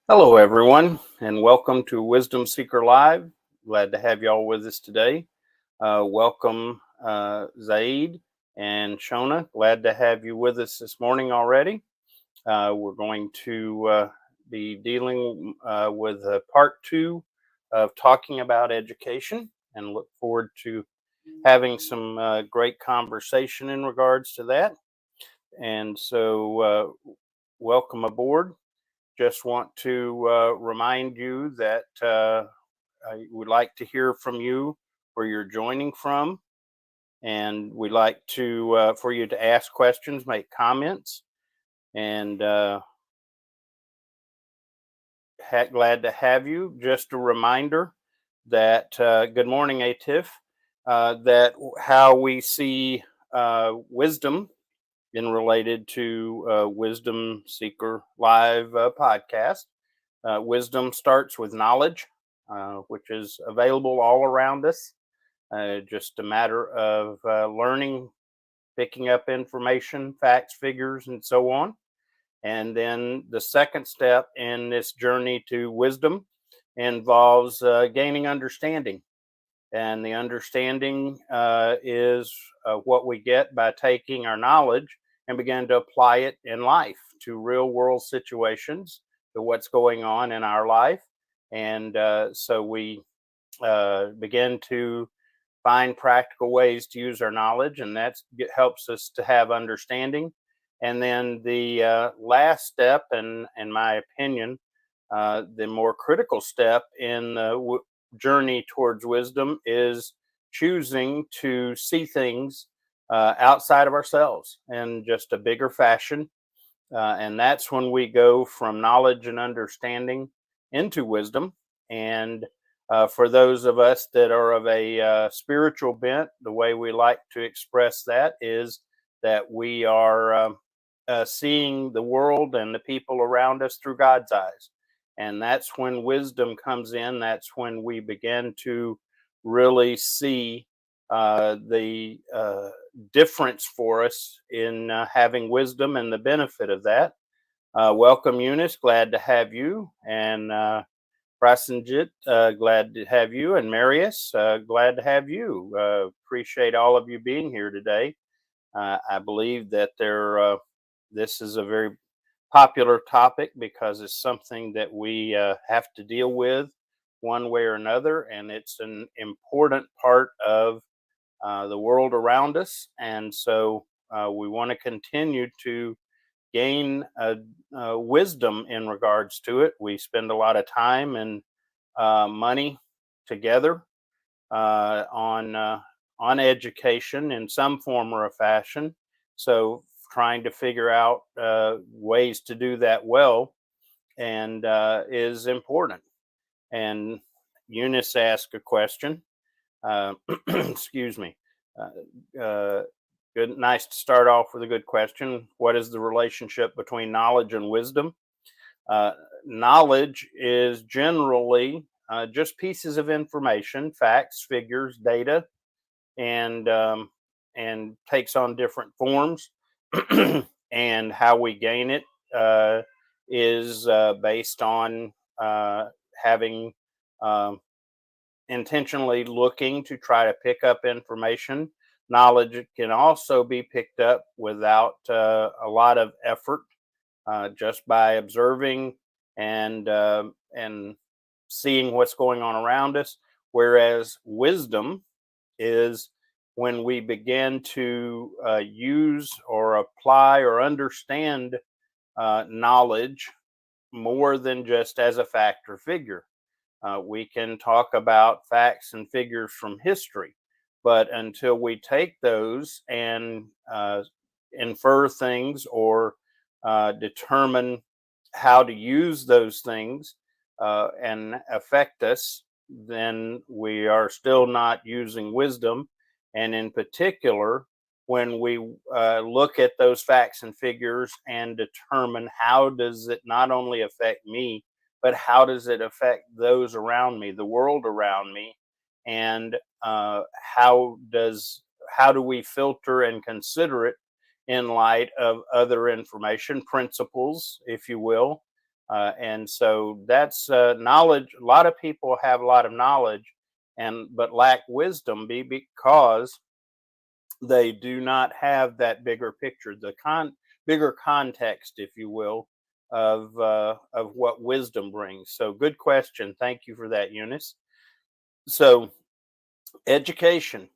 Hello, everyone, and welcome to Wisdom Seeker Live. Glad to have y'all with us today. Welcome, Zaid and Shona. Glad to have you with us this morning already. We're going to be dealing with part two of talking about education and look forward to having some great conversation in regards to that. And so, welcome aboard. Just want to remind you that I would like to hear from you where you're joining from, and we'd like to for you to ask questions, make comments, and glad to have you. Just a reminder that good morning, Atif. That how we see wisdom in related to Wisdom Seeker Live podcast. Wisdom starts with knowledge, which is available all around us. Just a matter of learning, picking up information, facts, figures, and so on. And then the second step in this journey to wisdom involves gaining understanding. And the understanding is what we get by taking our knowledge and begin to apply it in life to real world situations, to what's going on in our life. And so we begin to find practical ways to use our knowledge, and that helps us to have understanding. And then the last step, in my opinion, the more critical step in the journey towards wisdom is choosing to see things outside of ourselves in just a bigger fashion. And that's when we go from knowledge and understanding into wisdom. And for those of us that are of a spiritual bent, the way we like to express that is that we are seeing the world and the people around us through God's eyes. And that's when wisdom comes in. That's when we begin to really see the difference for us in having wisdom and the benefit of that. Welcome, Eunice. Glad to have you. And Prasenjit, glad to have you. And Marius, glad to have you. Appreciate all of you being here today. I believe that this is a very popular topic because it's something that we have to deal with one way or another, and it's an important part of the world around us. And so we want to continue to gain wisdom in regards to it. We spend a lot of time and money together on education in some form or a fashion. So trying to figure out ways to do that well and is important. And Eunice asked a question. Excuse me. Good, nice to start off with a good question. What is the relationship between knowledge and wisdom? Knowledge is generally just pieces of information, facts, figures, data, and takes on different forms. And how we gain it is based on having intentionally looking to try to pick up information. Knowledge can also be picked up without a lot of effort, just by observing and seeing what's going on around us. Whereas wisdom is when we begin to use or apply or understand knowledge more than just as a fact or figure. We can talk about facts and figures from history, but until we take those and infer things or determine how to use those things and affect us, then we are still not using wisdom. And in particular, when we look at those facts and figures and determine how does it not only affect me, but how does it affect those around me, the world around me, and how do we filter and consider it in light of other information, principles, if you will, And so that's knowledge. A lot of people have a lot of knowledge, but lack wisdom because they do not have that bigger picture, the bigger context, if you will, of what wisdom brings. So, good question. Thank you for that, Eunice. So, education.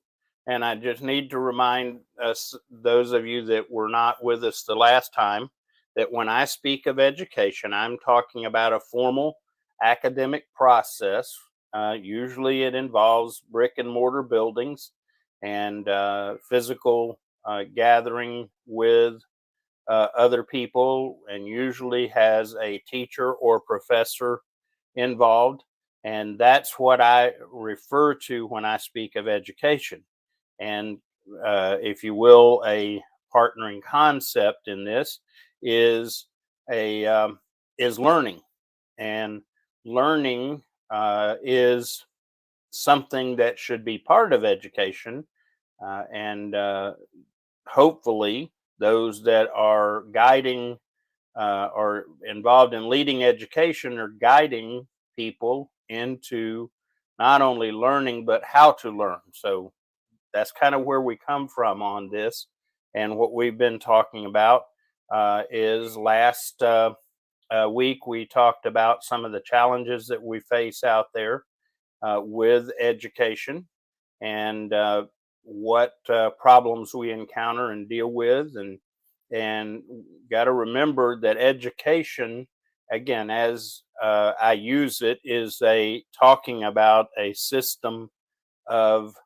And I just need to remind us, those of you that were not with us the last time, that when I speak of education, I'm talking about a formal academic process. Usually it involves brick and mortar buildings and physical gathering with other people, and usually has a teacher or professor involved. And that's what I refer to when I speak of education. And if you will, a partnering concept in this is a is learning, and learning is something that should be part of education, and hopefully those that are guiding or involved in leading education are guiding people into not only learning but how to learn. So that's kind of where we come from on this. And what we've been talking about is last week we talked about some of the challenges that we face out there with education, and what problems we encounter and deal with. And got to remember that education, again, as I use it, is a talking about a system of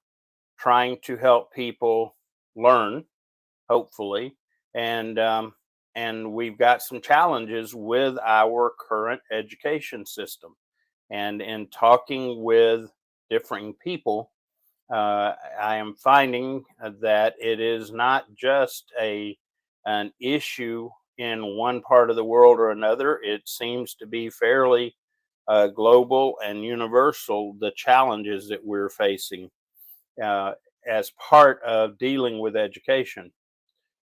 trying to help people learn, hopefully, and we've got some challenges with our current education system. And in talking with different people, I am finding that it is not just an issue in one part of the world or another. It seems to be fairly global and universal, the challenges that we're facing uh, as part of dealing with education.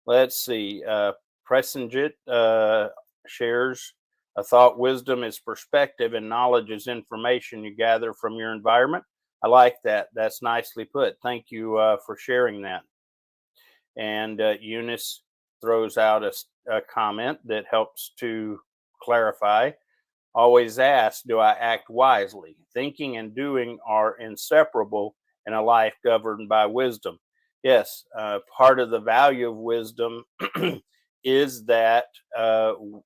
Let's see. Presenjit shares a thought: wisdom is perspective and knowledge is information you gather from your environment. I like that. That's nicely put. Thank you for sharing that. And Eunice throws out a comment that helps to clarify. Always ask, do I act wisely? Thinking and doing are inseparable in a life governed by wisdom. Yes, part of the value of wisdom is that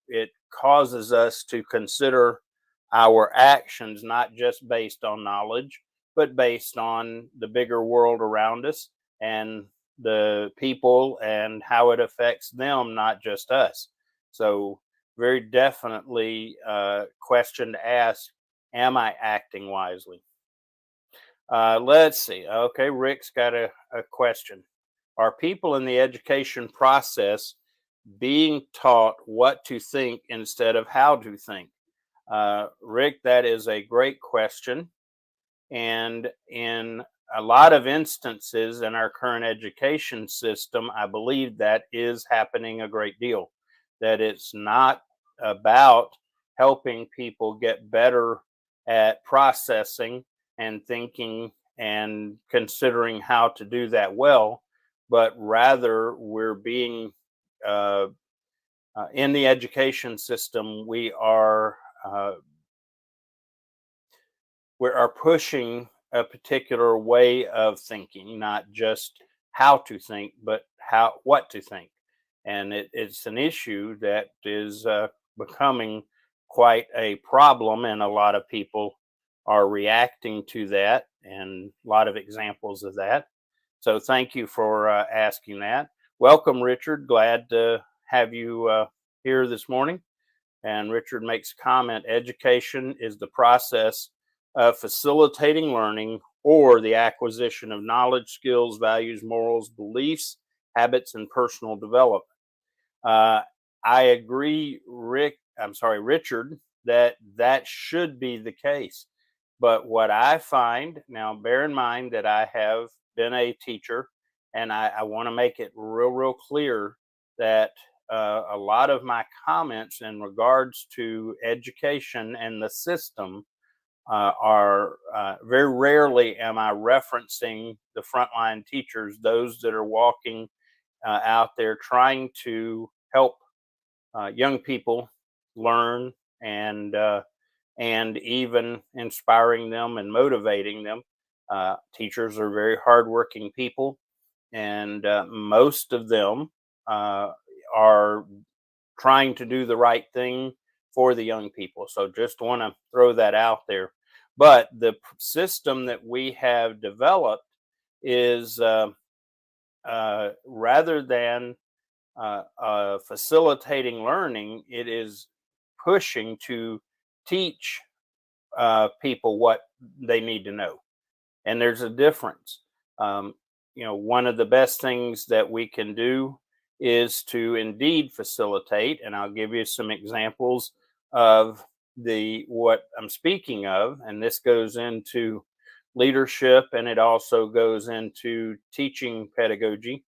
it causes us to consider our actions not just based on knowledge, but based on the bigger world around us and the people and how it affects them, not just us. So, very definitely question to ask: am I acting wisely? Let's see. Okay, Rick's got a question. Are people in the education process being taught what to think instead of how to think? Rick, that is a great question. And in a lot of instances in our current education system, I believe that is happening a great deal. That it's not about helping people get better at processing and thinking and considering how to do that well, but rather we're being uh, in the education system, uh, we are pushing a particular way of thinking, not just how to think, but what to think. And it's an issue that is becoming quite a problem, and a lot of people are reacting to that, and a lot of examples of that. So thank you for asking that. Welcome, Richard. Glad to have you here this morning. And Richard makes a comment: education is the process of facilitating learning or the acquisition of knowledge, skills, values, morals, beliefs, habits, and personal development. Uh, I agree, Richard, that that should be the case. But what I find now, bear in mind that I have been a teacher, and I want to make it real clear that a lot of my comments in regards to education and the system are very rarely am I referencing the frontline teachers, those that are walking out there trying to help young people learn and even inspiring them and motivating them. Teachers are very hardworking people, and most of them are trying to do the right thing for the young people. So just want to throw that out there. But the system that we have developed is rather than facilitating learning, it is pushing to teach people what they need to know. And there's a difference. Um, one of the best things that we can do is to indeed facilitate, and I'll give you some examples of the what I'm speaking of, and this goes into leadership and it also goes into teaching pedagogy,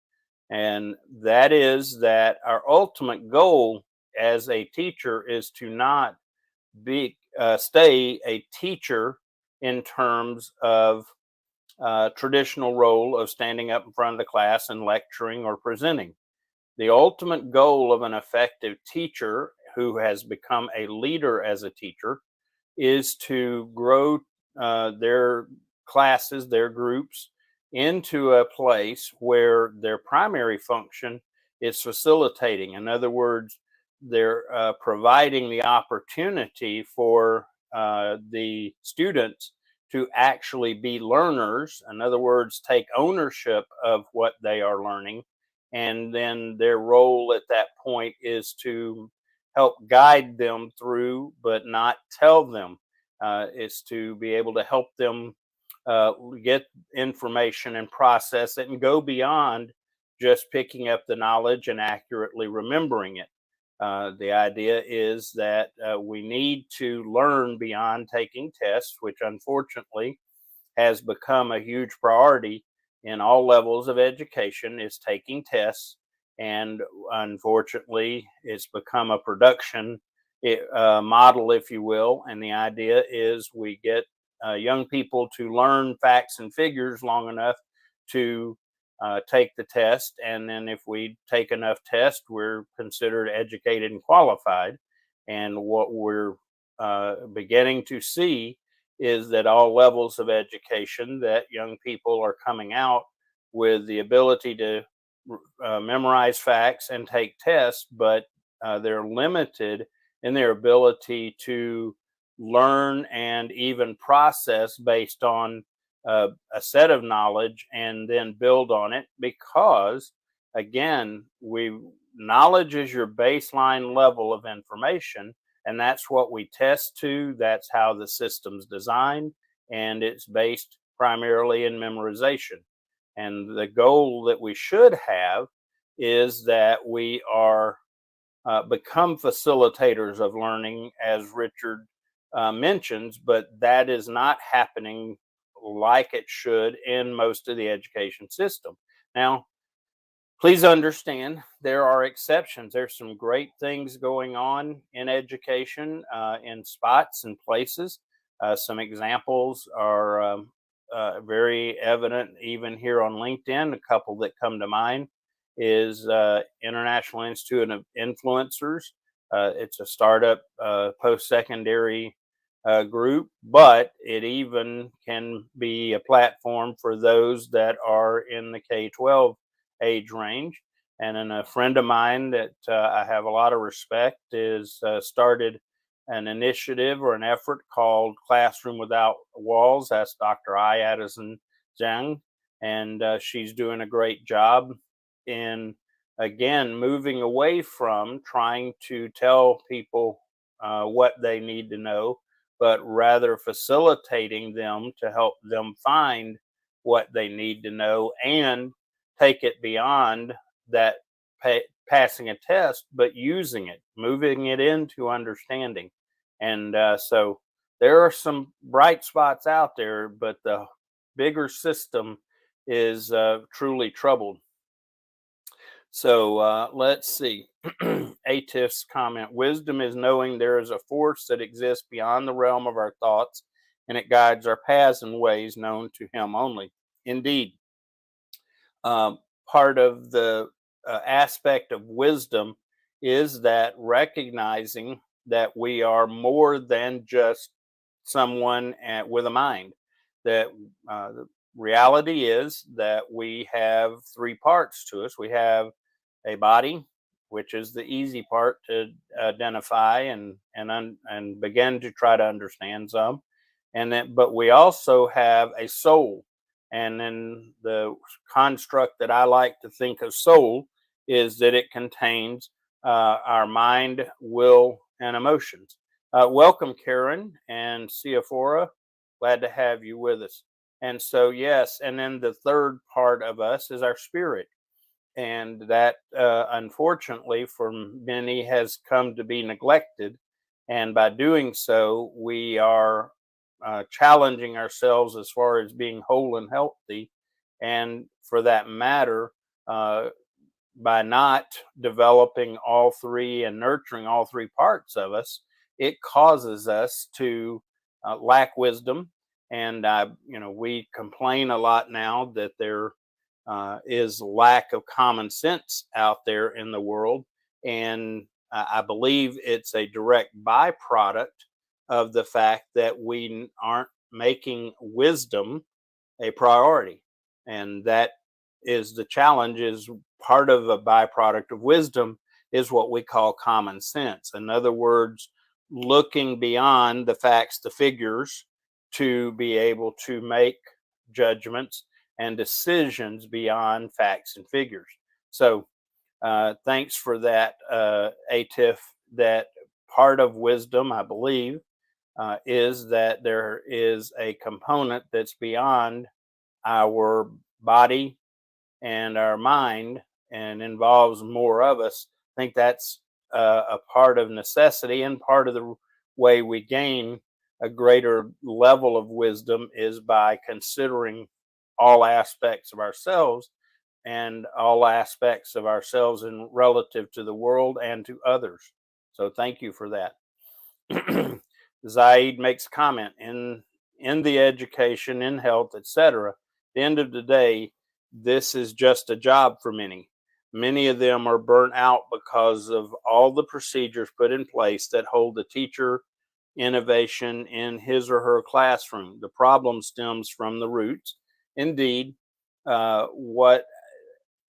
and that is that our ultimate goal as a teacher is to not be stay a teacher in terms of traditional role of standing up in front of the class and lecturing or presenting. The ultimate goal of an effective teacher who has become a leader as a teacher is to grow their classes, their groups, into a place where their primary function is facilitating. In other words, they're providing the opportunity for the students to actually be learners. In other words, take ownership of what they are learning. And then their role at that point is to help guide them through, but not tell them. Is to be able to help them get information and process it and go beyond just picking up the knowledge and accurately remembering it. The idea is that we need to learn beyond taking tests, which unfortunately has become a huge priority in all levels of education, is taking tests. And unfortunately, it's become a production model, if you will. And the idea is we get young people to learn facts and figures long enough to take the test. And then if we take enough tests, we're considered educated and qualified. And what we're beginning to see is that all levels of education, that young people are coming out with the ability to memorize facts and take tests, but they're limited in their ability to learn and even process based on a set of knowledge and then build on it, because again, knowledge is your baseline level of information, and that's what we test to. That's how the system's designed, and it's based primarily in memorization. And the goal that we should have is that we are become facilitators of learning, as Richard mentions, but that is not happening like it should in most of the education system. Now, please understand there are exceptions. There's some great things going on in education in spots and places. Some examples are very evident even here on LinkedIn. A couple that come to mind is International Institute of Influencers. It's a startup post-secondary group, but it even can be a platform for those that are in the K-12 age range. And then a friend of mine that I have a lot of respect is started an initiative or an effort called Classroom Without Walls. That's Dr. I. Addison Zhang, and she's doing a great job in, again, moving away from trying to tell people what they need to know, but rather facilitating them to help them find what they need to know and take it beyond that passing a test, but using it, moving it into understanding. And so there are some bright spots out there, but the bigger system is truly troubled. So let's see. Atif's comment: wisdom is knowing there is a force that exists beyond the realm of our thoughts, and it guides our paths in ways known to Him only. Indeed, um, part of the aspect of wisdom is that recognizing that we are more than just someone with a mind. That the reality is that we have three parts to us. We have a body, which is the easy part to identify and begin to try to understand some, and then but we also have a soul, and then the construct that I like to think of soul is that it contains our mind, will, and emotions. Welcome, Karen and Seaphora. Glad to have you with us. And so, yes, and then the third part of us is our spirit, and that unfortunately for many has come to be neglected, and by doing so we are challenging ourselves as far as being whole and healthy, and for that matter, uh, by not developing all three and nurturing all three parts of us, it causes us to lack wisdom. And we complain a lot now that there is lack of common sense out there in the world, and I believe it's a direct byproduct of the fact that we aren't making wisdom a priority, and that is the challenge. Is part of a byproduct of wisdom is what we call common sense. In other words, looking beyond the facts, the figures, to be able to make judgments and decisions beyond facts and figures. So thanks for that, Atif. That part of wisdom, I believe, is that there is a component that's beyond our body and our mind and involves more of us. I think that's a part of necessity, and part of the way we gain a greater level of wisdom is by considering all aspects of ourselves, and all aspects of ourselves in relative to the world and to others. So thank you for that. Zaid makes comment in the education, in health, etc. At the end of the day, this is just a job for many. Many of them are burnt out because of all the procedures put in place that hold the teacher innovation in his or her classroom. The problem stems from the roots. Indeed, what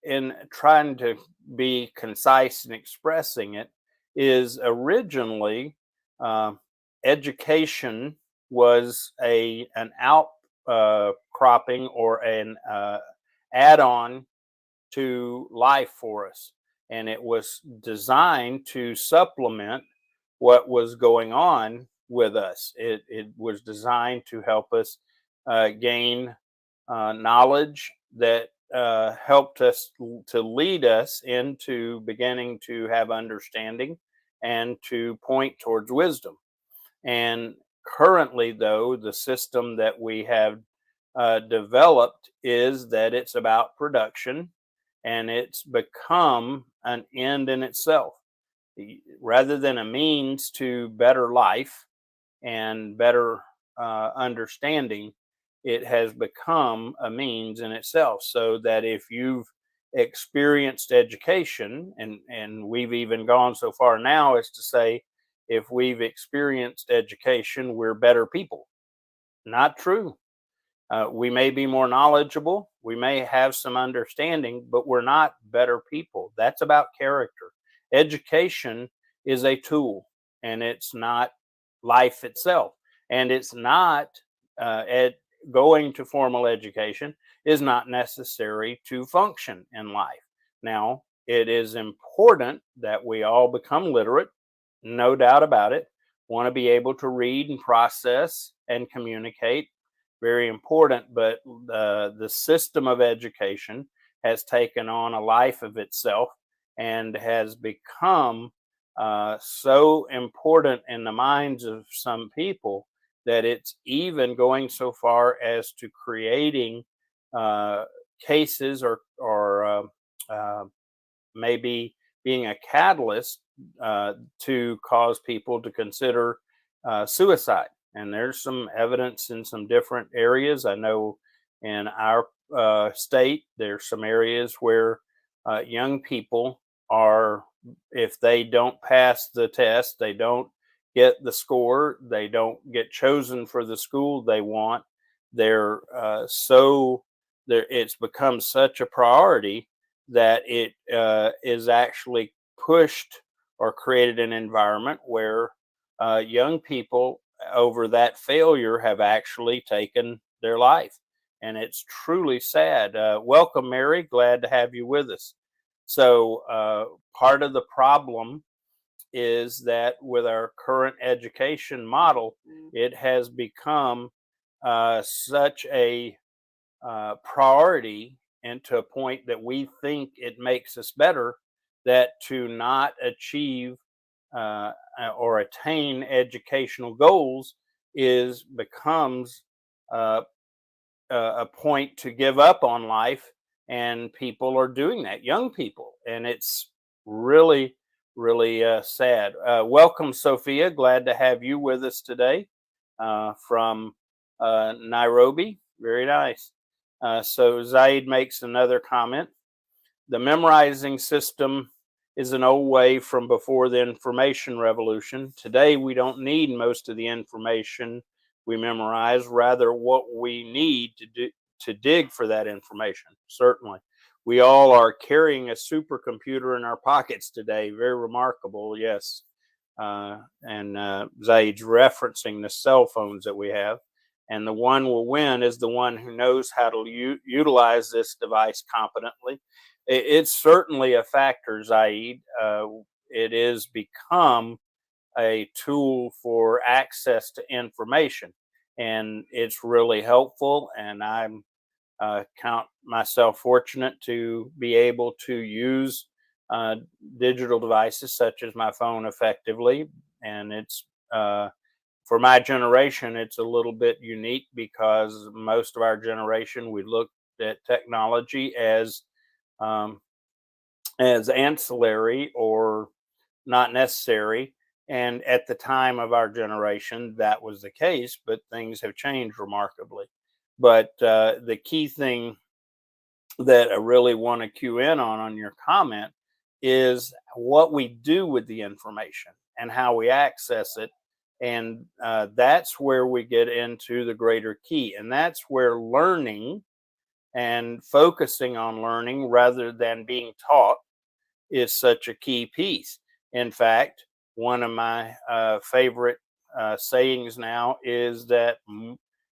in trying to be concise in expressing it is originally uh, education was a an outcropping or an add-on to life for us, and it was designed to supplement what was going on with us. It was designed to help us gain knowledge that helped us to lead us into beginning to have understanding and to point towards wisdom. And currently, though, the system that we have developed is that it's about production, and it's become an end in itself rather than a means to better life and better understanding. It has become a means in itself, so that if you've experienced education, and we've even gone so far now as to say, if we've experienced education, we're better people. Not true. We may be more knowledgeable, we may have some understanding, but we're not better people. That's about character. Education is a tool, and it's not life itself. And it's not going to formal education is not necessary to function in life. Now, it is important that we all become literate, no doubt about it. Want to be able to read and process and communicate, very important. But the system of education has taken on a life of itself and has become so important in the minds of some people that it's even going so far as to creating uh, cases or maybe being a catalyst to cause people to consider suicide. And there's some evidence in some different areas. I know in our state, there's some areas where young people are, if they don't pass the test, they don't get the score, they don't get chosen for the school they want. They're it's become such a priority that it is actually pushed or created an environment where young people over that failure have actually taken their life. And it's truly sad. Welcome, Mary. Glad to have you with us. So, part of the problem is that with our current education model, it has become such a priority, and to a point that we think it makes us better, that to not achieve or attain educational goals is becomes uh, a point to give up on life, and people are doing that, young people, and it's really, really sad. Welcome, Sophia. Glad to have you with us today from Nairobi. Very nice. So Zaid makes another comment. The memorizing system is an old way from before the information revolution. Today, we don't need most of the information we memorize, rather, what we need to do to dig for that information. Certainly. We all are carrying a supercomputer in our pockets today. Very remarkable, yes. Zaid's referencing the cell phones that we have. And the one will win is the one who knows how to utilize this device competently. It's certainly a factor, Zaid. It has become a tool for access to information, and it's really helpful. And I'm count myself fortunate to be able to use uh, digital devices such as my phone effectively. And it's for my generation, it's a little bit unique because most of our generation, we looked at technology um, as ancillary or not necessary. And at the time of our generation, that was the case, but things have changed remarkably. But the key thing that I really want to cue in on your comment is what we do with the information and how we access it. And that's where we get into the greater key. And that's where learning and focusing on learning rather than being taught is such a key piece. In fact, one of my favorite sayings now is that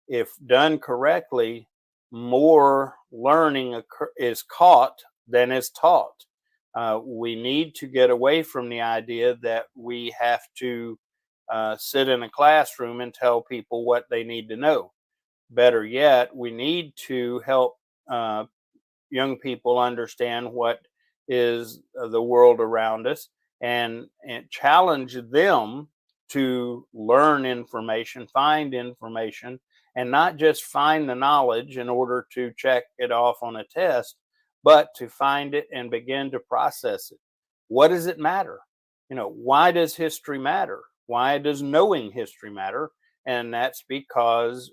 if done correctly, more learning is caught than is taught. We need to get away from the idea that we have to sit in a classroom and tell people what they need to know. Better yet, we need to help uh, young people understand what is the world around us, and challenge them to learn information, find information, and not just find the knowledge in order to check it off on a test, but to find it and begin to process it. What does it matter? Why does history matter? Why does knowing history matter? And that's because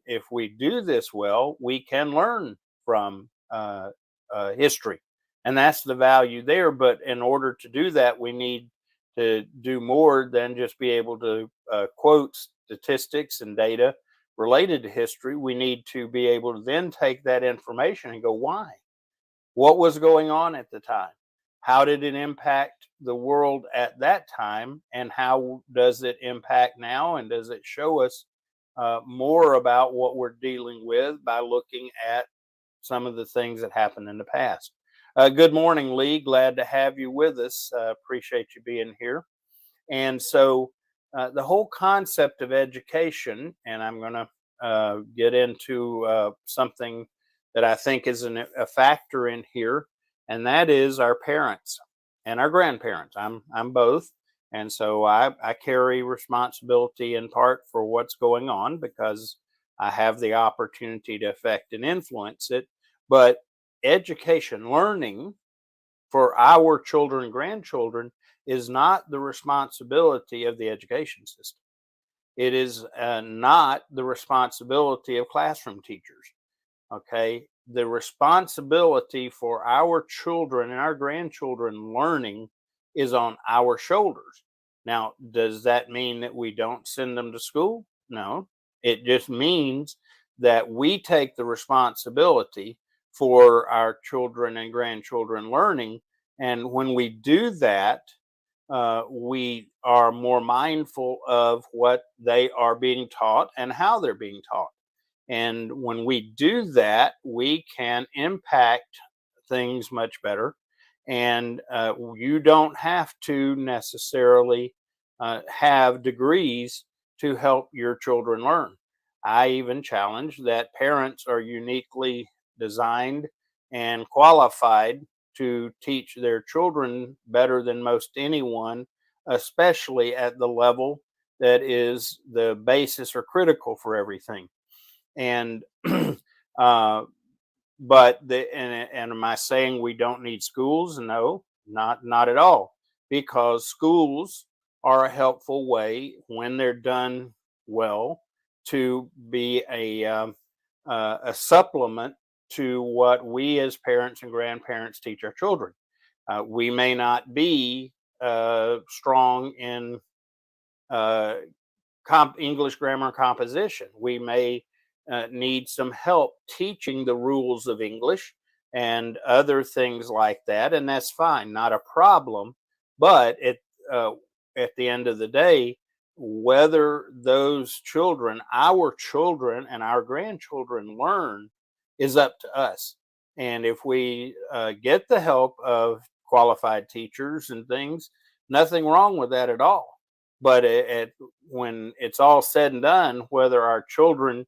if we do this well, we can learn from history, and that's the value there. But in order to do that, we need to do more than just be able to quote statistics and data related to history. We need to be able to then take that information and go, why? What was going on at the time? How did it impact the world at that time? And how does it impact now? And does it show us more about what we're dealing with by looking at some of the things that happened in the past? Good morning, Lee. Glad to have you with us. Appreciate you being here. And so, the whole concept of education, and I'm going to get into something that I think is a factor in here, and that is our parents and our grandparents. I'm both, and so I carry responsibility in part for what's going on because I have the opportunity to affect and influence it. But education, learning, for our children and grandchildren is not the responsibility of the education system. It is not the responsibility of classroom teachers. Okay. The responsibility for our children and our grandchildren learning is on our shoulders. Now, does that mean that we don't send them to school? No. It just means that we take the responsibility for our children and grandchildren learning. And when we do that, we are more mindful of what they are being taught and how they're being taught. And when we do that, we can impact things much better. And you don't have to necessarily have degrees to help your children learn. I even challenge that parents are uniquely designed and qualified to teach their children better than most anyone, especially at the level that is the basis or critical for everything. And uh, but and am I saying we don't need schools? No, not at all, because schools are a helpful way when they're done well to be a supplement to what we as parents and grandparents teach our children. We may not be strong in uh, English grammar and composition. We may need some help teaching the rules of English and other things like that, and that's fine, not a problem. But uh, at the end of the day, whether those children, our children and our grandchildren, learn is up to us. And if we get the help of qualified teachers and things, nothing wrong with that at all. But when it's all said and done, whether our children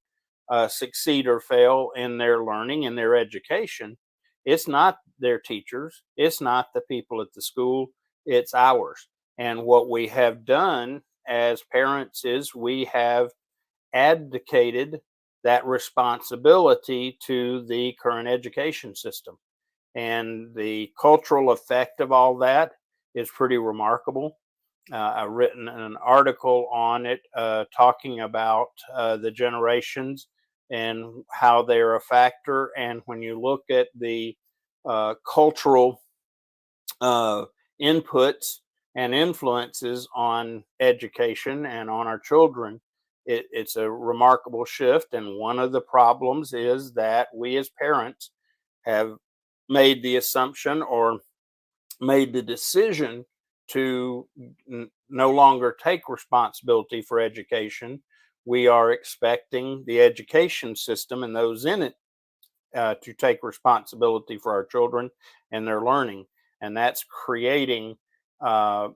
succeed or fail in their learning and their education, it's not their teachers, it's not the people at the school, it's ours. And what we have done as parents is we have abdicated that responsibility to the current education system. And the cultural effect of all that is pretty remarkable. I've written an article on it talking about the generations and how they're a factor. And when you look at the cultural uh, inputs and influences on education and on our children, it's a remarkable shift. And one of the problems is that we as parents have made the assumption or made the decision to no longer take responsibility for education. We are expecting the education system and those in it to take responsibility for our children and their learning. And that's creating uh,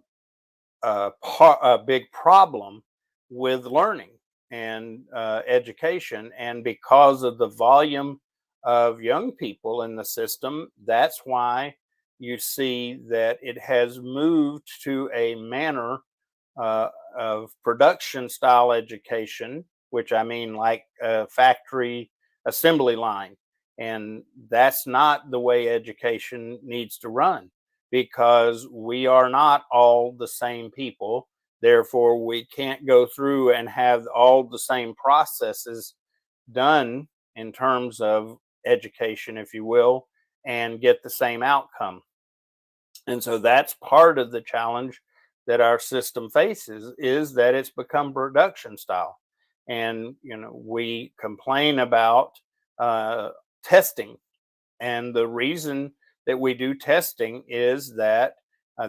a big problem with learning and education. And because of the volume of young people in the system, that's why you see that it has moved to a manner uh, of production style education, which I mean like a factory assembly line. And that's not the way education needs to run, because we are not all the same people. Therefore, we can't go through and have all the same processes done in terms of education, if you will, and get the same outcome. And so that's part of the challenge that our system faces, is that it's become production style. And, we complain about uh, testing. And the reason that we do testing is that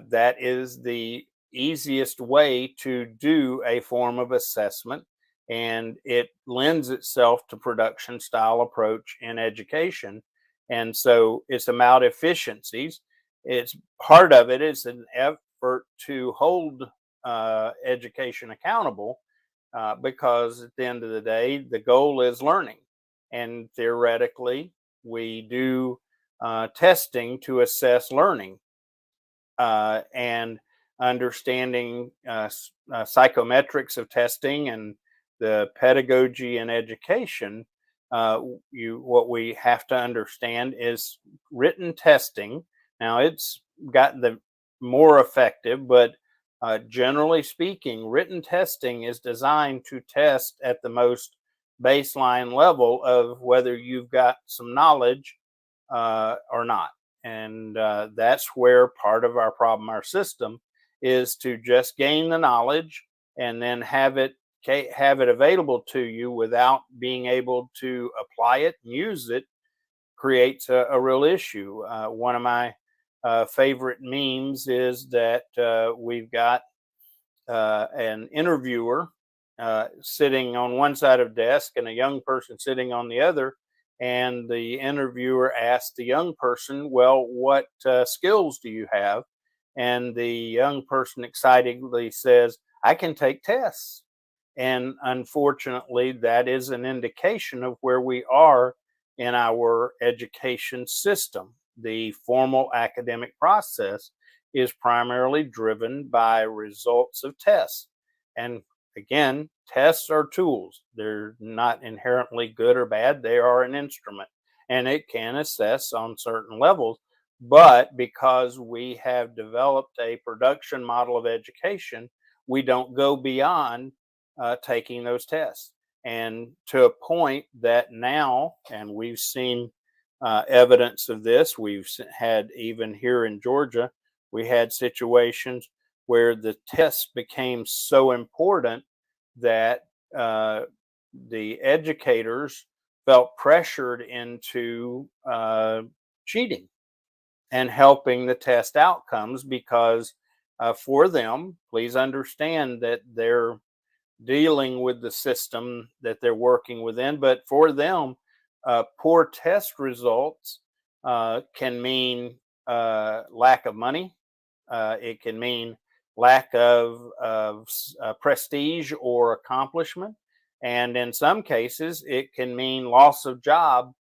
that is the easiest way to do a form of assessment. And it lends itself to production style approach in education. And so it's about efficiencies. It's part of it is an effort to hold education accountable, because at the end of the day, the goal is learning. And theoretically, we do testing to assess learning, and understanding psychometrics of testing and the pedagogy in education. What we have to understand is written testing. Now it's gotten the more effective, but generally speaking, written testing is designed to test at the most baseline level of whether you've got some knowledge or not. And that's where part of our problem, our system, is to just gain the knowledge and then have it available to you without being able to apply it and use it creates a real issue. One of my favorite memes is that we've got an interviewer sitting on one side of the desk and a young person sitting on the other. And the interviewer asked the young person, "Well, what skills do you have?" And the young person excitedly says, "I can take tests." And unfortunately, that is an indication of where we are in our education system. The formal academic process is primarily driven by results of tests. And again, tests are tools. They're not inherently good or bad, they are an instrument. And it can assess on certain levels. But because we have developed a production model of education, we don't go beyond taking those tests. And to a point that now, and we've seen evidence of this, had even here in Georgia, we had situations where the tests became so important that the educators felt pressured into cheating and helping the test outcomes because for them, please understand that they're dealing with the system that they're working within. But for them, poor test results can mean lack of money. It can mean lack of prestige or accomplishment. And in some cases, it can mean loss of job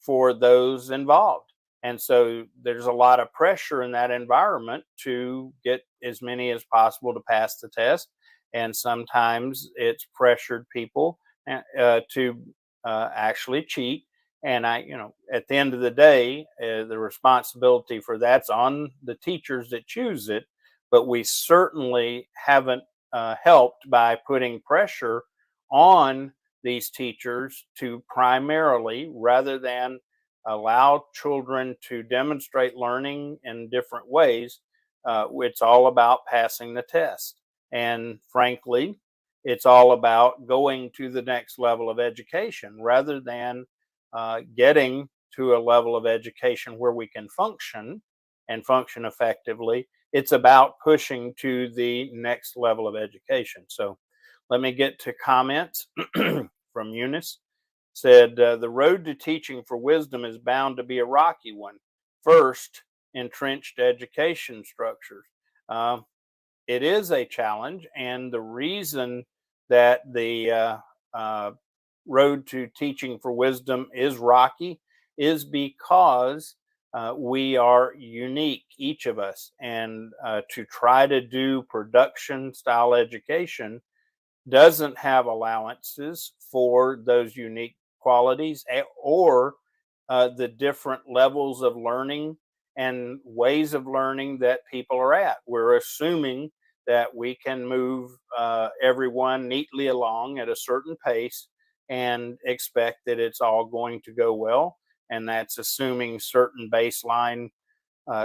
for those involved. And so there's a lot of pressure in that environment to get as many as possible to pass the test. And sometimes it's pressured people to actually cheat. And at the end of the day, the responsibility for that's on the teachers that choose it. But we certainly haven't helped by putting pressure on these teachers to primarily, rather than allow children to demonstrate learning in different ways, it's all about passing the test. And frankly, it's all about going to the next level of education rather than getting to a level of education where we can function and function effectively. It's about pushing to the next level of education. So let me get to comments from Eunice. Said, the road to teaching for wisdom is bound to be a rocky one. First, entrenched education structures. Uh, it is a challenge, and the reason that the road to teaching for wisdom is rocky is because we are unique, each of us, and to try to do production style education doesn't have allowances for those unique qualities or the different levels of learning and ways of learning that people are at. We're assuming that we can move everyone neatly along at a certain pace and expect that it's all going to go well. And that's assuming certain baseline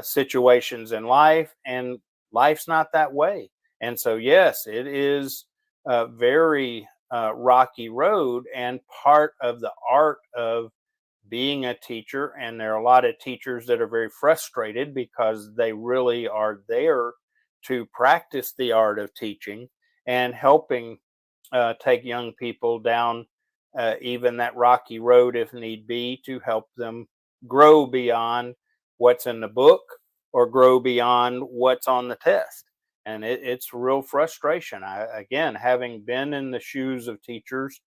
situations in life. And life's not that way. And so, yes, it is a very rocky road and part of the art of being a teacher. And there are a lot of teachers that are very frustrated because they really are there to practice the art of teaching and helping take young people down even that rocky road if need be, to help them grow beyond what's in the book or grow beyond what's on the test. And it's real frustration. Again, having been in the shoes of teachers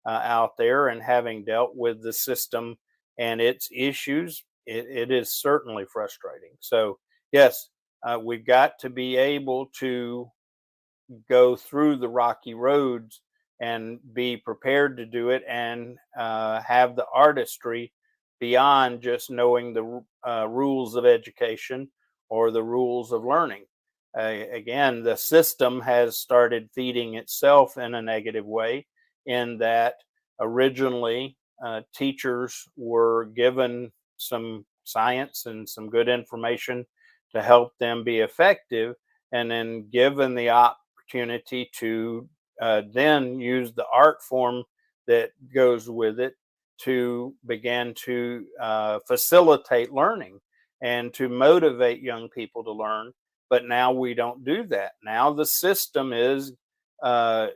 out there and having dealt with the system and its issues, it is certainly frustrating. So, yes, we've got to be able to go through the rocky roads and be prepared to do it and have the artistry beyond just knowing rules of education or the rules of learning. Again, the system has started feeding itself in a negative way, in that originally teachers were given some science and some good information to help them be effective, and then given the opportunity to then use the art form that goes with it to begin to facilitate learning and to motivate young people to learn. But now we don't do that. Now the system is uh,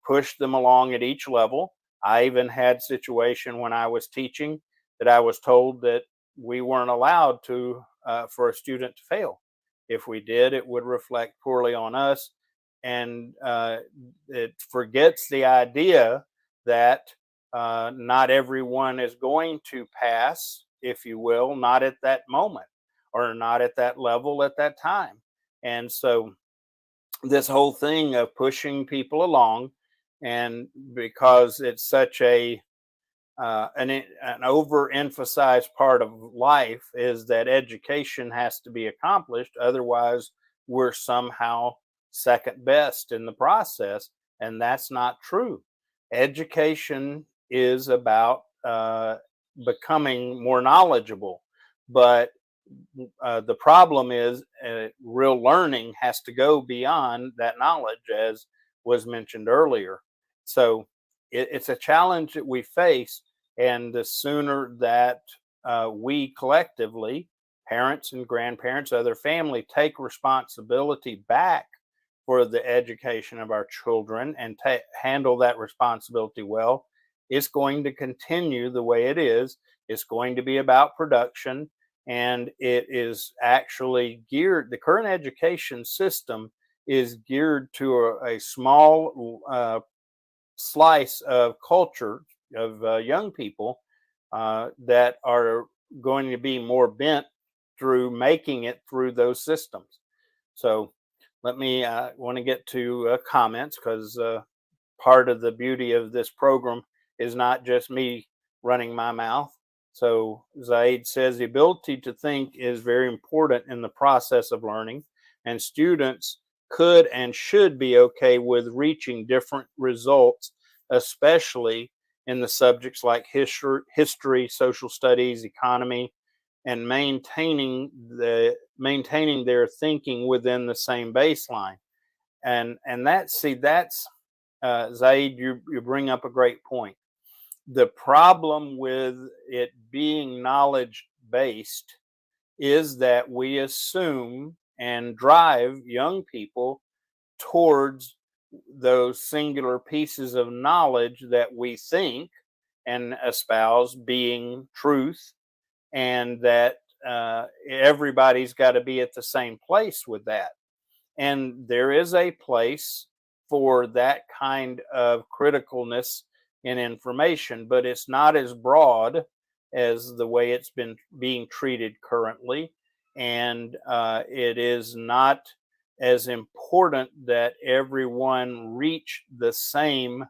push them along at each level. I even had situation when I was teaching that I was told that we weren't allowed to for a student to fail. If we did, it would reflect poorly on us, and it forgets the idea that not everyone is going to pass, if you will, not at that moment or not at that level at that time. And so this whole thing of pushing people along, and because it's such an overemphasized part of life, is that education has to be accomplished. Otherwise, we're somehow second best in the process. And that's not true. Education is about becoming more knowledgeable. But the problem is real learning has to go beyond that knowledge, as was mentioned earlier. So it's a challenge that we face, and the sooner that we collectively, parents and grandparents, other family, take responsibility back for the education of our children and handle that responsibility well, it's going to continue the way it is. It's going to be about production, and it is actually geared, the current education system is geared to a small slice of culture of young people that are going to be more bent through making it through those systems. So let me want to get to comments, because part of the beauty of this program is not just me running my mouth. So Zaid says the ability to think is very important in the process of learning, and students could and should be okay with reaching different results, especially in the subjects like history, social studies, economy, and maintaining their thinking within the same baseline. And that's Zaid, you bring up a great point. The problem with it being knowledge based is that we assume and drive young people towards those singular pieces of knowledge that we think and espouse being truth, and that everybody's got to be at the same place with that. And there is a place for that kind of criticalness in information, but it's not as broad as the way it's been being treated currently. And it is not as important that everyone reach the same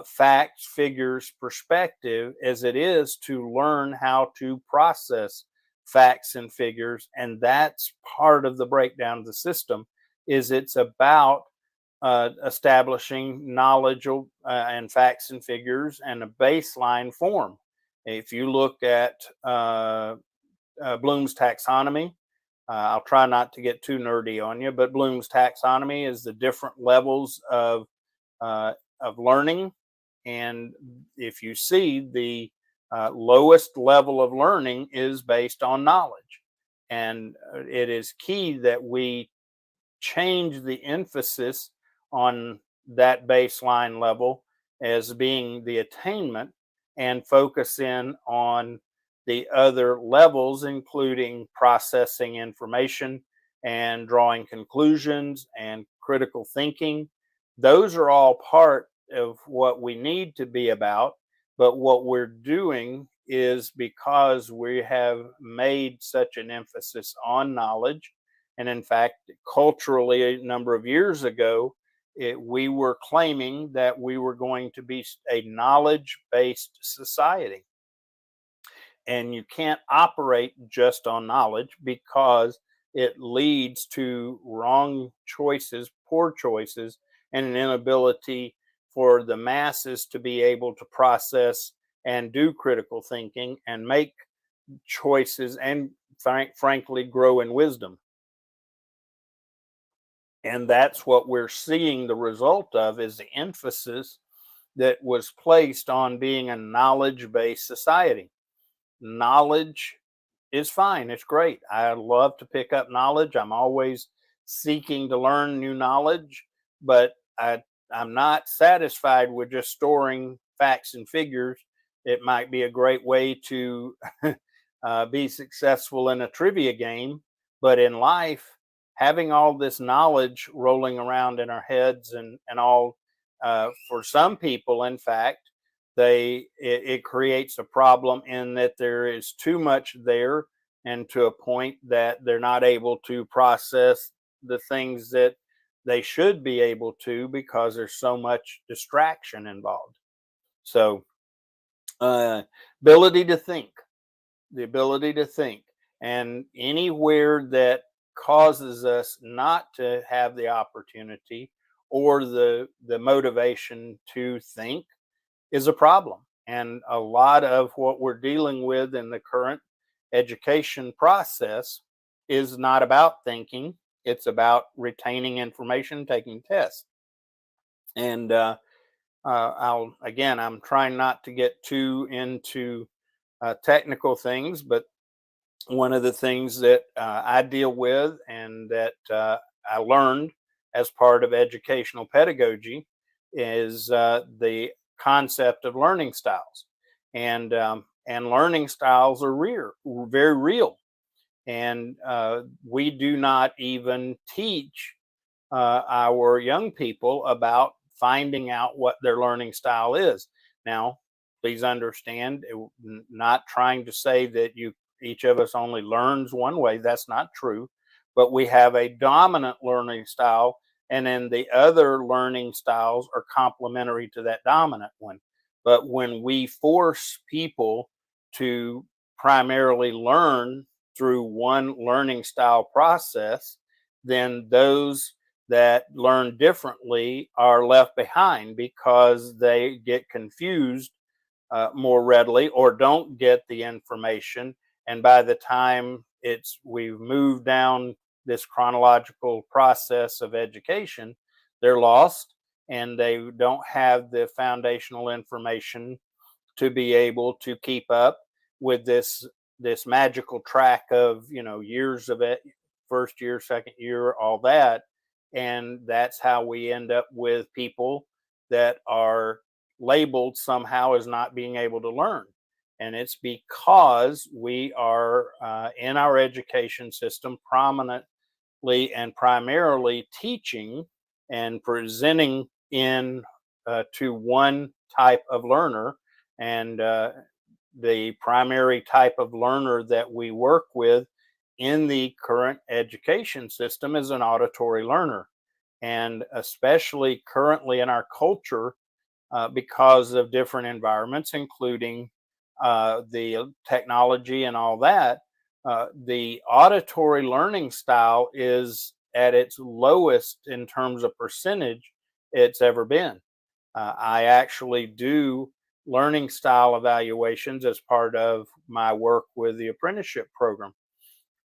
facts, figures, perspective as it is to learn how to process facts and figures. And that's part of the breakdown of the system. Is it's about establishing knowledge and facts and figures and a baseline form. If you look at Bloom's taxonomy, I'll try not to get too nerdy on you, but Bloom's taxonomy is the different levels of learning. And if you see, the lowest level of learning is based on knowledge. And it is key that we change the emphasis on that baseline level as being the attainment, and focus in on the other levels, including processing information and drawing conclusions and critical thinking. Those are all part of what we need to be about. But what we're doing is, because we have made such an emphasis on knowledge, and in fact, culturally, a number of years ago, we were claiming that we were going to be a knowledge based society. And you can't operate just on knowledge because it leads to wrong choices, poor choices, and an inability for the masses to be able to process and do critical thinking and make choices and frankly grow in wisdom. And that's what we're seeing the result of, is the emphasis that was placed on being a knowledge based society. Knowledge is fine. It's great. I love to pick up knowledge. I'm always seeking to learn new knowledge, but I'm not satisfied with just storing facts and figures. It might be a great way to be successful in a trivia game, but in life, having all this knowledge rolling around in our heads and all, for some people, in fact, it creates a problem in that there is too much there, and to a point that they're not able to process the things that they should be able to because there's so much distraction involved. So, uh, ability to think, the ability to think, and anywhere that causes us not to have the opportunity or the motivation to think is a problem. And a lot of what we're dealing with in the current education process is not about thinking, it's about retaining information, taking tests. And I'm trying not to get too into technical things, but one of the things that I deal with and that I learned as part of educational pedagogy is the concept of learning styles, and learning styles are very real, and we do not even teach our young people about finding out what their learning style is. Now, please understand, not trying to say that you each of us only learns one way. That's not true. But we have a dominant learning style, and then the other learning styles are complementary to that dominant one. But when we force people to primarily learn through one learning style process, then those that learn differently are left behind because they get confused more readily or don't get the information. And by the time we've moved down this chronological process of education, they're lost and they don't have the foundational information to be able to keep up with this magical track of, years of it, first year, second year, all that. And that's how we end up with people that are labeled somehow as not being able to learn. And it's because we are in our education system prominently and primarily teaching and presenting in to one type of learner. And the primary type of learner that we work with in the current education system is an auditory learner. And especially currently in our culture, because of different environments, including the technology and all that, the auditory learning style is at its lowest in terms of percentage it's ever been. I actually do learning style evaluations as part of my work with the apprenticeship program.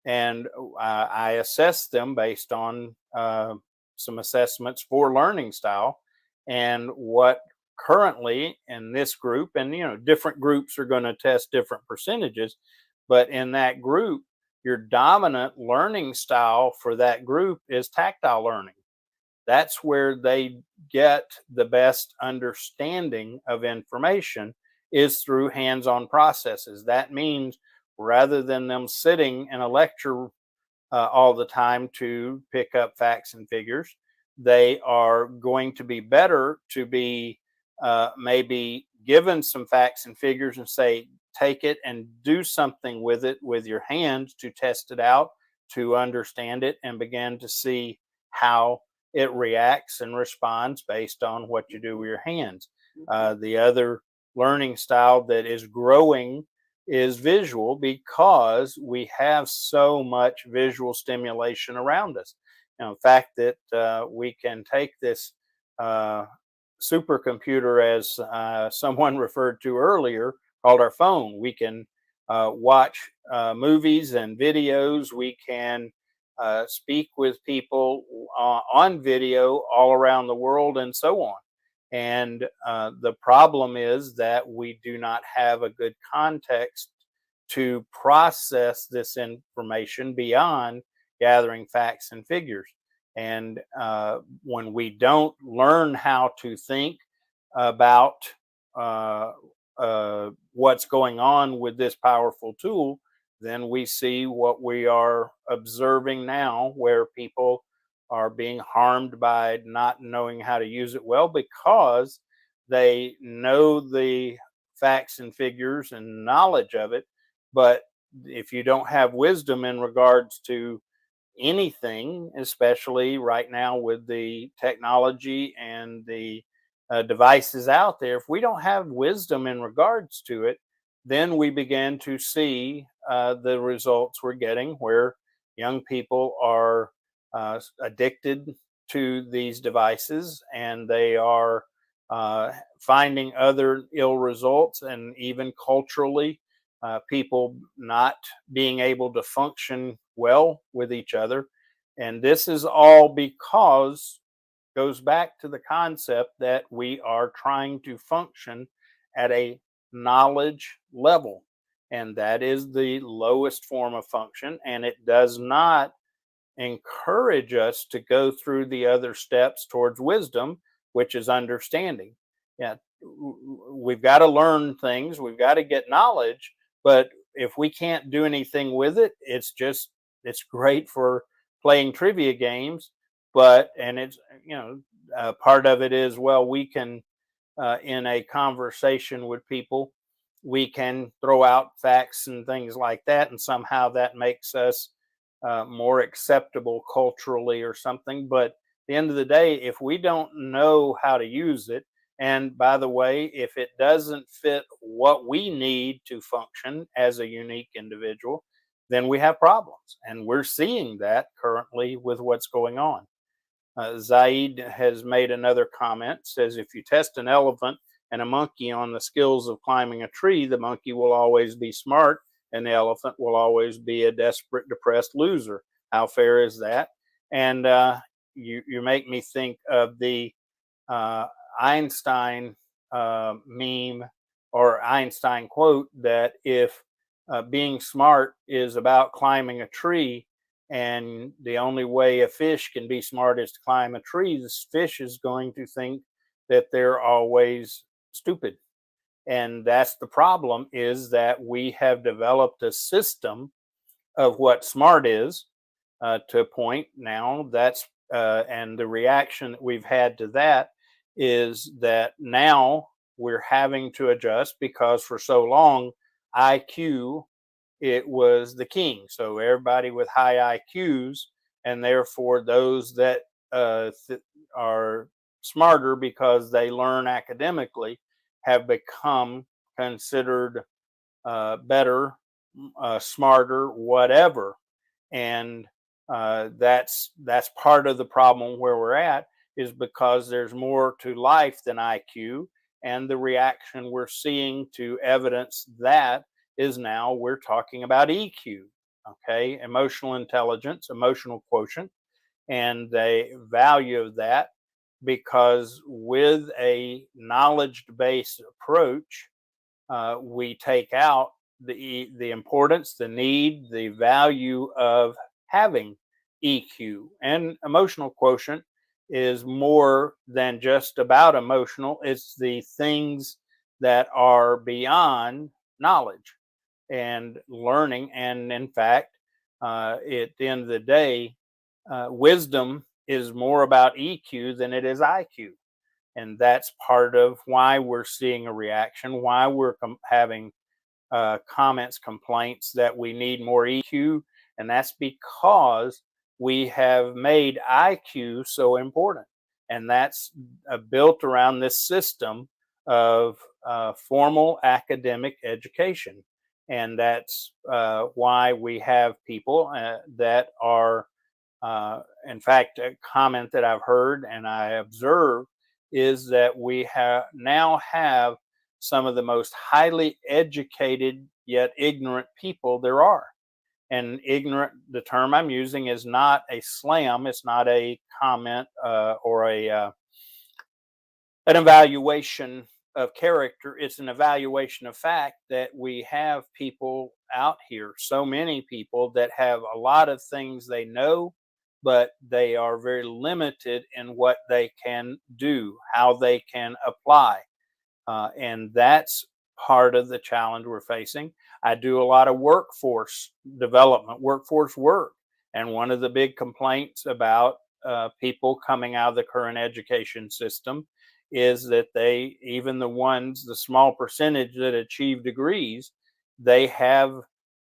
And I assess them based on some assessments for learning style. And what currently in this group, and different groups are going to test different percentages, but in that group, your dominant learning style for that group is tactile learning. That's where they get the best understanding of information, is through hands-on processes. That means rather than them sitting in a lecture all the time to pick up facts and figures, they are going to be better to be maybe given some facts and figures and say, take it and do something with it with your hands to test it out, to understand it, and begin to see how it reacts and responds based on what you do with your hands. The other learning style that is growing is visual because we have so much visual stimulation around us. The fact that we can take this uh, supercomputer, as someone referred to earlier, called our phone. We can watch movies and videos. We can speak with people on video all around the world and so on. And the problem is that we do not have a good context to process this information beyond gathering facts and figures. And when we don't learn how to think about uh, what's going on with this powerful tool, then we see what we are observing now, where people are being harmed by not knowing how to use it well because they know the facts and figures and knowledge of it. But if you don't have wisdom in regards to anything, especially right now with the technology and the devices out there, if we don't have wisdom in regards to it, then we begin to see the results we're getting, where young people are addicted to these devices, and they are finding other ill results, and even culturally, people not being able to function well with each other. And this is all because, goes back to the concept that we are trying to function at a knowledge level. And that is the lowest form of function. And it does not encourage us to go through the other steps towards wisdom, which is understanding. Yeah, we've got to learn things, we've got to get knowledge, but if we can't do anything with it, it's great for playing trivia games. But and it's part of it is, well, we can in a conversation with people, we can throw out facts and things like that, and somehow that makes us more acceptable culturally or something. But at the end of the day, if we don't know how to use it, and by the way, if it doesn't fit what we need to function as a unique individual, then we have problems. And we're seeing that currently with what's going on. Zaid has made another comment, says if you test an elephant and a monkey on the skills of climbing a tree, the monkey will always be smart and the elephant will always be a desperate, depressed loser. How fair is that? And you make me think of the uh, Einstein meme or Einstein quote that if being smart is about climbing a tree, and the only way a fish can be smart is to climb a tree, this fish is going to think that they're always stupid. And that's the problem, is that we have developed a system of what smart is, to a point now. That's and the reaction that we've had to that is that now we're having to adjust, because for so long IQ, it was the king. So everybody with high IQs, and therefore those that are smarter because they learn academically, have become considered better, smarter, whatever. And that's part of the problem where we're at, is because there's more to life than IQ, and the reaction we're seeing to evidence that is now we're talking about EQ, okay, emotional intelligence, emotional quotient, and the value of that. Because with a knowledge based approach, we take out the importance, the need, the value of having EQ. And emotional quotient is more than just about emotional. It's the things that are beyond knowledge and learning. And in fact, at the end of the day, wisdom is more about EQ than it is IQ. And that's part of why we're seeing a reaction, why we're having comments, complaints that we need more EQ. And that's because we have made IQ so important. And that's built around this system of formal academic education. And that's why we have people that are, in fact, a comment that I've heard and I observe is that we now have some of the most highly educated yet ignorant people there are. And ignorant, the term I'm using is not a slam, it's not a comment or an evaluation of character. It's an evaluation of fact that we have people out here, so many people that have a lot of things they know, but they are very limited in what they can do, how they can apply. And that's part of the challenge we're facing. I do a lot of workforce development, workforce work. And one of the big complaints about people coming out of the current education system is that they, even the ones, the small percentage that achieve degrees, they have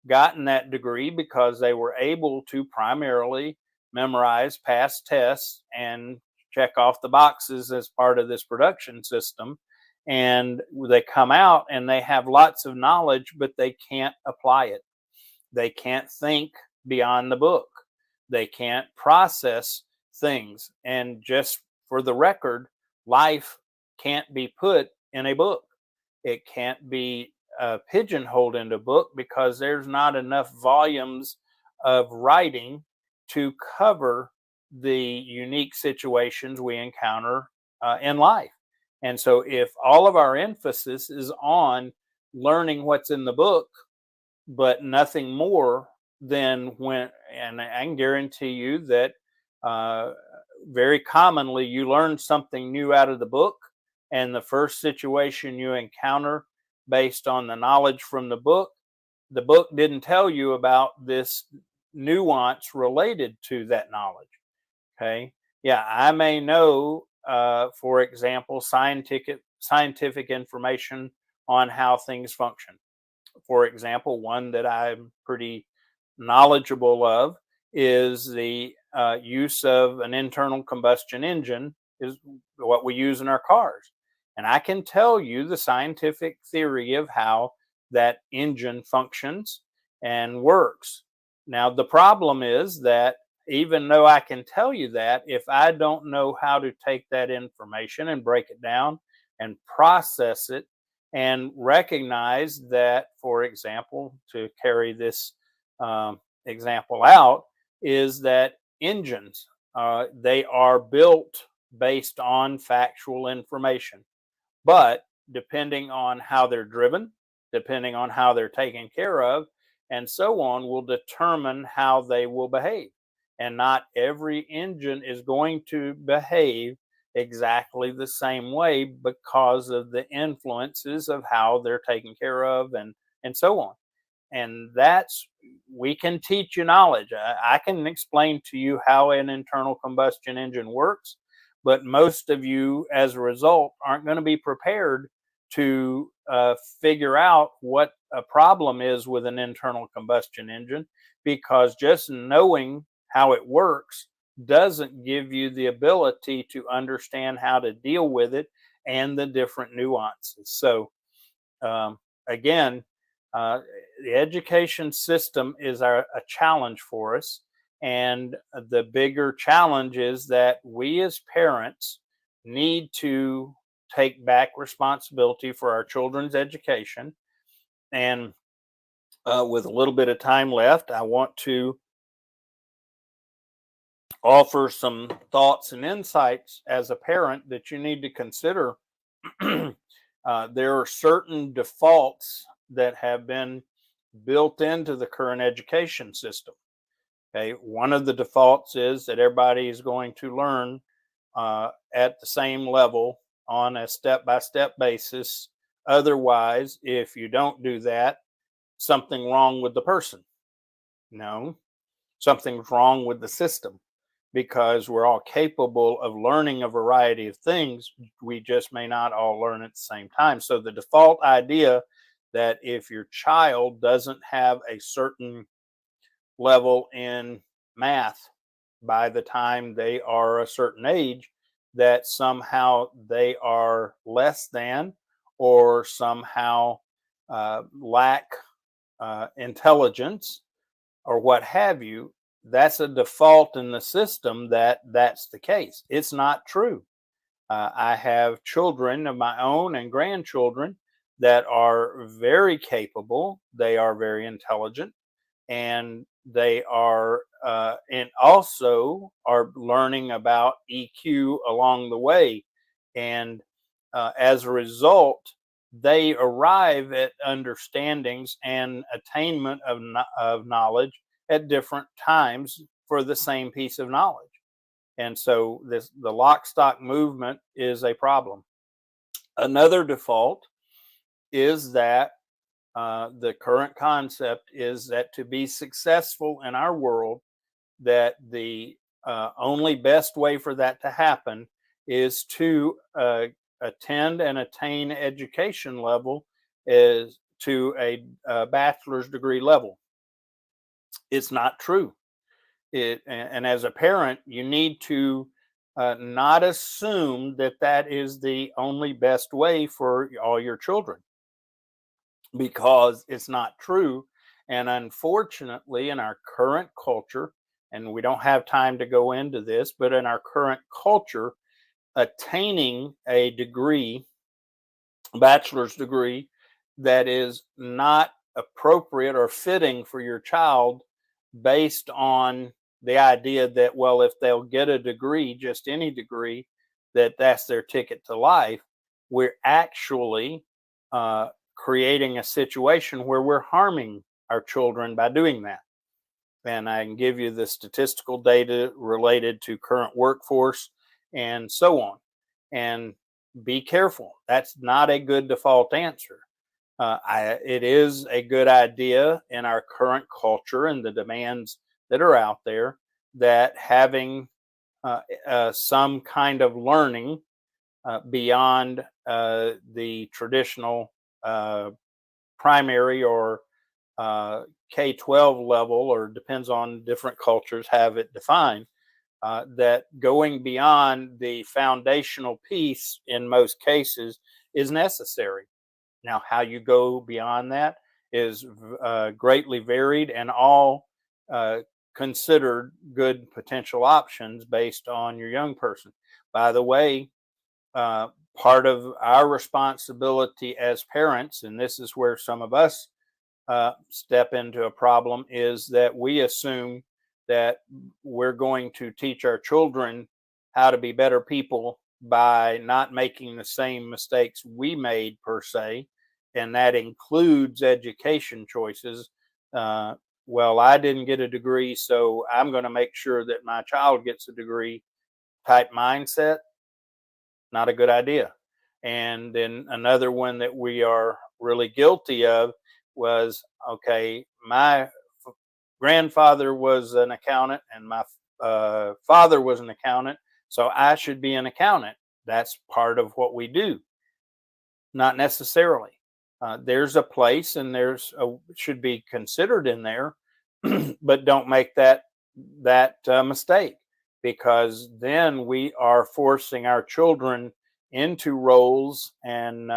gotten that degree because they were able to primarily memorize past tests and check off the boxes as part of this production system, and they come out and they have lots of knowledge, but they can't apply it. They can't think beyond the book. They can't process things. And just for the record, life can't be put in a book. It can't be pigeonholed into a book because there's not enough volumes of writing to cover the unique situations we encounter in life. And so, if all of our emphasis is on learning what's in the book, but nothing more, then and I can guarantee you that uh, very commonly you learn something new out of the book, and the first situation you encounter based on the knowledge from the book didn't tell you about this nuance related to that knowledge. Okay. Yeah, I may know, for example, scientific information on how things function. For example, one that I'm pretty knowledgeable of is the use of an internal combustion engine is what we use in our cars. And I can tell you the scientific theory of how that engine functions and works. Now, the problem is that even though I can tell you that, if I don't know how to take that information and break it down and process it and recognize that, for example, to carry this example out, is that engines, they are built based on factual information, but depending on how they're driven, depending on how they're taken care of, and so on, will determine how they will behave. And not every engine is going to behave exactly the same way because of the influences of how they're taken care of, and so on. And that's, we can teach you knowledge. I can explain to you how an internal combustion engine works, but most of you, as a result, aren't going to be prepared to figure out what a problem is with an internal combustion engine, because just knowing how it works doesn't give you the ability to understand how to deal with it and the different nuances. So, again, uh, the education system is a challenge for us. And the bigger challenge is that we as parents need to take back responsibility for our children's education. And with a little bit of time left, I want to offer some thoughts and insights as a parent that you need to consider. There are certain defaults that have been built into the current education system. Okay, one of the defaults is that everybody is going to learn at the same level on a step-by-step basis. Otherwise, if you don't do that, something wrong with the person. No, something's wrong with the system, because we're all capable of learning a variety of things. We just may not all learn at the same time. So the default idea that if your child doesn't have a certain level in math by the time they are a certain age, that somehow they are less than, or somehow lack intelligence or what have you, that's a default in the system that that's the case. It's not true. I have children of my own and grandchildren that are very capable. They are very intelligent, and they are, and also are learning about EQ along the way. And as a result, they arrive at understandings and attainment of knowledge at different times for the same piece of knowledge. And so the lock stock movement is a problem. Another default is that the current concept is that to be successful in our world, that the only best way for that to happen is to attend and attain education level is to a bachelor's degree level. It's not true. And as a parent, you need to not assume that that is the only best way for all your children, because it's not true. And unfortunately, in our current culture, and we don't have time to go into this, but in our current culture, attaining a degree, bachelor's degree, that is not appropriate or fitting for your child based on the idea that, well, if they'll get a degree, just any degree, that that's their ticket to life, we're actually creating a situation where we're harming our children by doing that. And I can give you the statistical data related to current workforce and so on. And be careful. That's not a good default answer. It is a good idea in our current culture and the demands that are out there that having some kind of learning beyond the traditional primary or K-12 level, or depends on different cultures have it defined, that going beyond the foundational piece in most cases is necessary. Now, how you go beyond that is greatly varied, and all considered good potential options based on your young person. By the way, part of our responsibility as parents, and this is where some of us step into a problem, is that we assume that we're going to teach our children how to be better people by not making the same mistakes we made per se, and that includes education choices. Well, I didn't get a degree, so I'm going to make sure that my child gets a degree type mindset. Not a good idea. And then another one that we are really guilty of was, okay, my grandfather was an accountant and my father was an accountant, so I should be an accountant. That's part of what we do. Not necessarily. There's a place, and should be considered in there, but don't make that mistake, because then we are forcing our children into roles and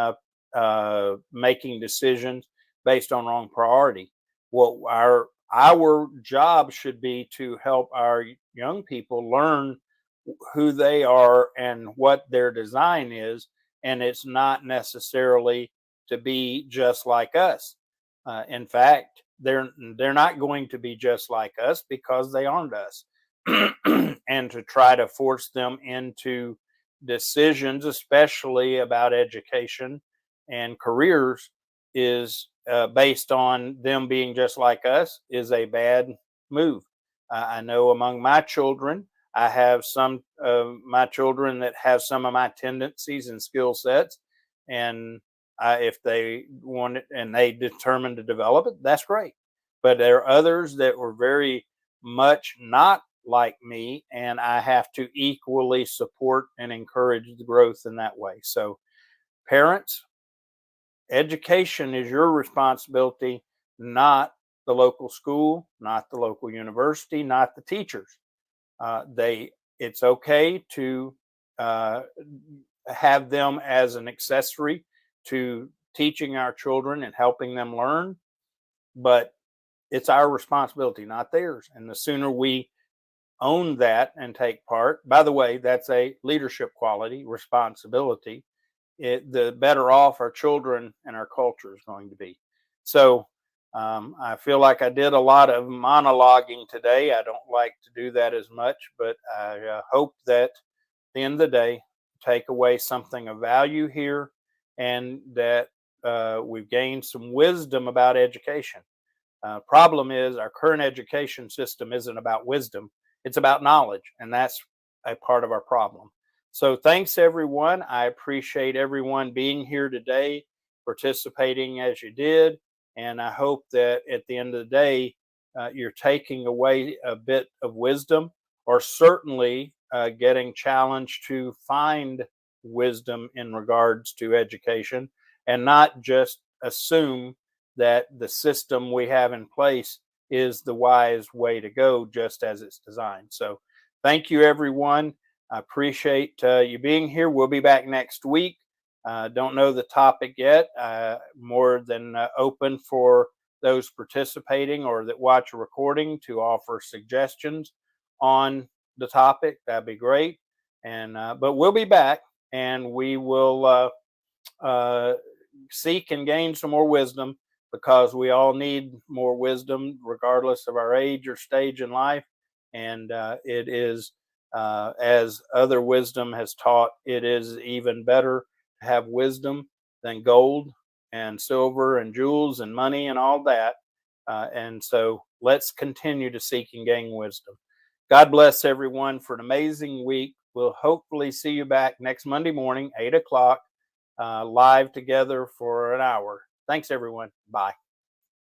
making decisions based on wrong priority. What our job should be to help our young people learn who they are and what their design is, and it's not necessarily to be just like us. In fact, they're not going to be just like us because they aren't us. And to try to force them into decisions, especially about education and careers, is based on them being just like us, is a bad move. I know among my children, I have some of my children that have some of my tendencies and skill sets, and if they want it and they determine to develop it, that's great. But there are others that were very much not like me, and I have to equally support and encourage the growth in that way. So, parents, education is your responsibility, not the local school, not the local university, not the teachers. It's okay to have them as an accessory to teaching our children and helping them learn, but it's our responsibility, not theirs. And the sooner we own that and take part, by the way, that's a leadership quality, responsibility, the better off our children and our culture is going to be. So I feel like I did a lot of monologuing today. I don't like to do that as much, but I hope that at the end of the day, take away something of value here, and that we've gained some wisdom about education. Problem is, our current education system isn't about wisdom, it's about knowledge, and that's a part of our problem. So, thanks everyone. I appreciate everyone being here today, participating as you did, and I hope that at the end of the day, you're taking away a bit of wisdom, or certainly getting challenged to find wisdom in regards to education, and not just assume that the system we have in place is the wise way to go, just as it's designed. So, thank you, everyone. I appreciate you being here. We'll be back next week. Don't know the topic yet. More than open for those participating or that watch a recording to offer suggestions on the topic. That'd be great. And but we'll be back, and we will seek and gain some more wisdom, because we all need more wisdom regardless of our age or stage in life. And it is, as other wisdom has taught, it is even better to have wisdom than gold and silver and jewels and money and all that. And so let's continue to seek and gain wisdom. God bless everyone for an amazing week. We'll hopefully see you back next Monday morning, 8 o'clock, live together for an hour. Thanks, everyone. Bye.